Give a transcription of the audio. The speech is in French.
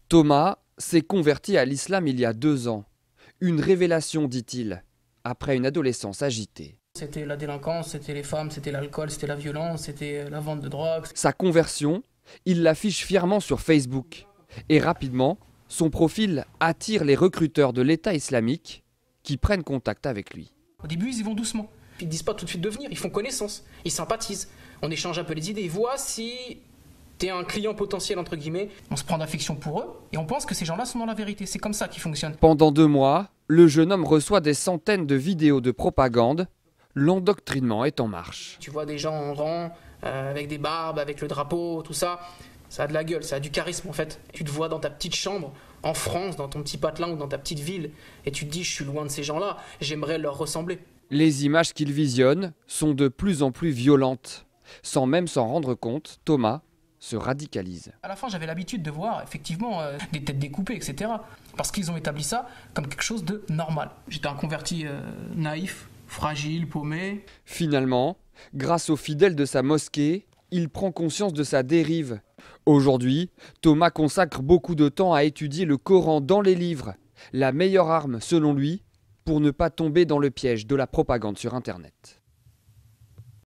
Thomas s'est converti à l'islam il y a 2 ans. Une révélation, dit-il, après une adolescence agitée. C'était la délinquance, c'était les femmes, c'était l'alcool, c'était la violence, c'était la vente de drogue. Sa conversion, il l'affiche fièrement sur Facebook. Et rapidement, son profil attire les recruteurs de l'État islamique qui prennent contact avec lui. Au début, ils y vont doucement. Ils ne disent pas tout de suite de venir, ils font connaissance, ils sympathisent. On échange un peu les idées, ils voient si t'es un client potentiel, entre guillemets. On se prend d'affection pour eux et on pense que ces gens-là sont dans la vérité. C'est comme ça qu'ils fonctionnent. Pendant 2 mois, le jeune homme reçoit des centaines de vidéos de propagande. L'endoctrinement est en marche. Tu vois des gens en rang, avec des barbes, avec le drapeau, tout ça. Ça a de la gueule, ça a du charisme en fait. Tu te vois dans ta petite chambre, en France, dans ton petit patelin ou dans ta petite ville, et tu te dis, je suis loin de ces gens-là, j'aimerais leur ressembler. Les images qu'il visionne sont de plus en plus violentes. Sans même s'en rendre compte, Thomas se radicalise. À la fin, j'avais l'habitude de voir effectivement des têtes découpées, etc. Parce qu'ils ont établi ça comme quelque chose de normal. J'étais un converti naïf, fragile, paumé. Finalement, grâce aux fidèles de sa mosquée, il prend conscience de sa dérive. Aujourd'hui, Thomas consacre beaucoup de temps à étudier le Coran dans les livres. La meilleure arme, selon lui, pour ne pas tomber dans le piège de la propagande sur Internet.